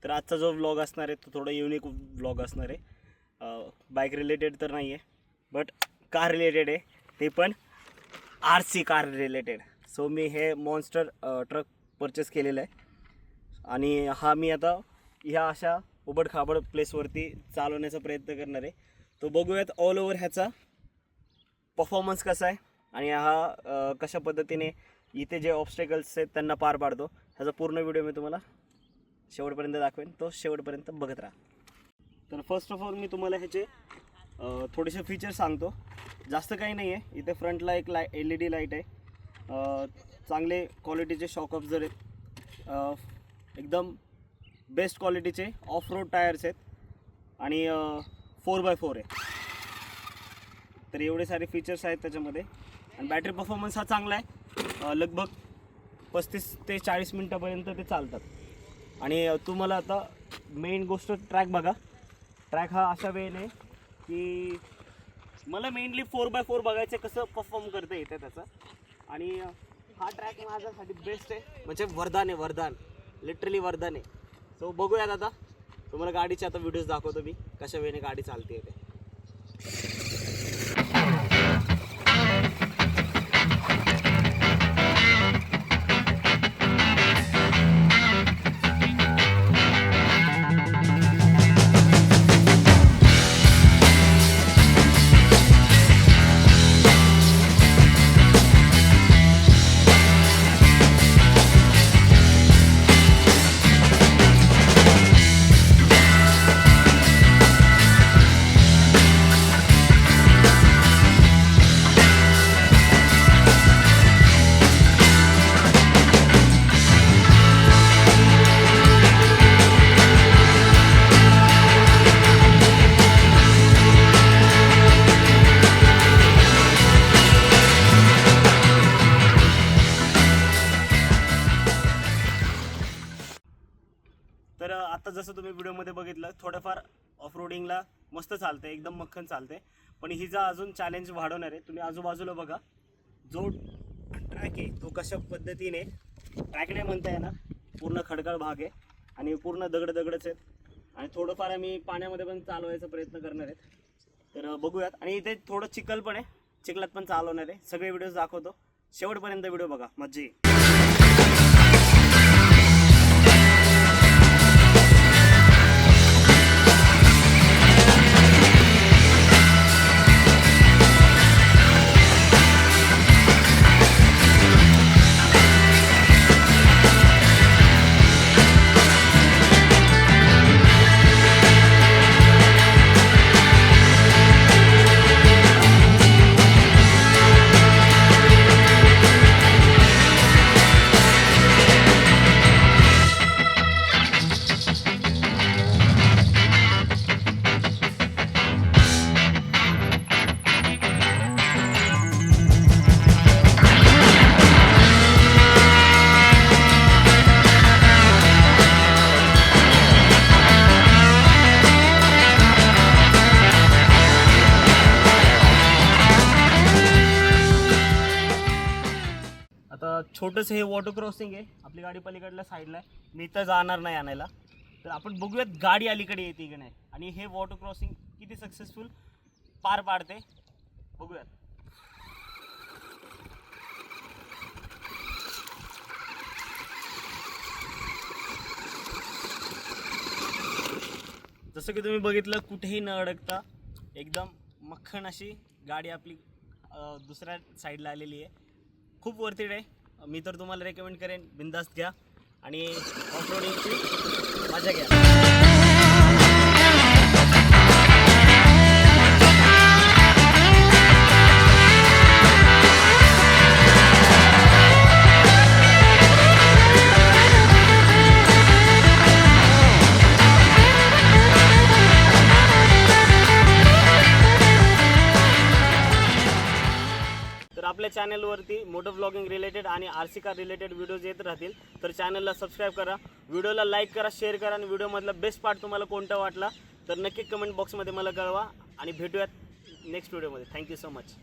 तर आजचा जो व्लॉग असणार आहे तो थोडा युनिक व्लॉग असणार आहे. बाईक रिलेटेड तर नाही आहे, बट कार रिलेटेड आहे, ते पण RC कार रिलेटेड. सो मी हे मॉन्स्टर ट्रक परचेस केलेला आहे आणि हा मी आता ह्या अशा उबडखाबड प्लेसवरती चालवण्याचा प्रयत्न करणार आहे. तो बघूयात ऑल ओव्हर ह्याचा परफॉर्मन्स कसा आहे आणि हा कशा पद्धतीने इथे जे ऑब्स्टेकल्स आहेत त्यांना पार पाडतो. ह्याचा पूर्ण व्हिडिओ मी तुम्हाला शेवटपर्यंत दाखवेन, तो शेवटपर्यंत बघत राहा. तर फर्स्ट ऑफ ऑल मी तुम्हाला ह्याचे थोडेसे फीचर्स सांगतो. जास्त काही नाही आहे. इथे फ्रंटला एक LED लाईट आहे, चांगले क्वालिटीचे शॉक ऑब्झर आहेत, एकदम बेस्ट क्वालिटीचे ऑफ रोड टायर्स आहेत आणि 4x4 आहे. तर एवढे सारे फीचर्स आहेत त्याच्यामध्ये. आणि बॅटरी परफॉर्मन्स हा चांगला आहे, लगभग 35 ते 40 मिनटापर्यंत ते चालतात. आणि तुम्हाला आता मेन गोष्ट ट्रॅक बघा. ट्रॅक हा अशा वेळेने की मला मेनली 4x4 बघायचं कसं परफॉर्म करतं येतं त्याचं. आणि हा ट्रॅक माझ्यासाठी बेस्ट आहे, म्हणजे वरदान आहे, वरदान, लिटरली वरदान आहे. सो बघूयात आता. तुम्हाला गाडीचे आता व्हिडिओज दाखवतो मी कशा वेळेने गाडी चालते ते. तर आता जसं तुम्ही व्हिडिओमध्ये बघितलं, थोडंफार ऑफरोडिंगला मस्त चालते, एकदम मक्खन चालते. पण हिचा अजून चॅलेंज वाढवणार आहे. तुम्ही आजूबाजूला बघा, जो ट्रॅक आहे तो कशा पद्धतीने, ट्रॅक नाही म्हणता येणार, पूर्ण खडकाळ भाग आहे आणि पूर्ण दगडच आहेत. आणि थोडंफार आम्ही पाण्यामध्ये पण चालवायचा प्रयत्न करणार आहेत. तर बघूयात. आणि इथे थोडं चिखल पण आहे, चिखलात पण चालवणार आहे. सगळे व्हिडिओज दाखवतो, शेवटपर्यंत व्हिडिओ बघा, मज्जा येईल. छोटंसं हे वॉटर क्रॉसिंग आहे, आपली गाडी पलीकडल्या साईडला आहे, मी तर जाणार नाही आणायला. तर आपण बघूयात गाडी अलीकडे येते की नाही आणि हे वॉटर क्रॉसिंग किती सक्सेसफुल पार पाडते, बघूयात. जसं की तुम्ही बघितलं, कुठेही न अडकता एकदम मक्खन अशी गाडी आपली दुसऱ्या साईडला आलेली आहे. खूप वर्थ इट आहे. मी तर तुम्हाला रेकमेंड करेन, बिंदास्त घ्या आणि ऑफरोडिंगची मजा घ्या. आपल्या चॅनलवरती मोटो व्लॉगिंग रिलेटेड आणि RC कार रिलेटेड व्हिडिओज येत राहतील. तर चॅनलला सबस्क्राईब करा, व्हिडिओला लाईक करा, शेअर करा आणि व्हिडिओमधला बेस्ट पार्ट तुम्हाला कोणता वाटला तर नक्की कमेंट बॉक्समध्ये मला कळवा आणि भेटूयात नेक्स्ट व्हिडिओमध्ये. Thank you so much.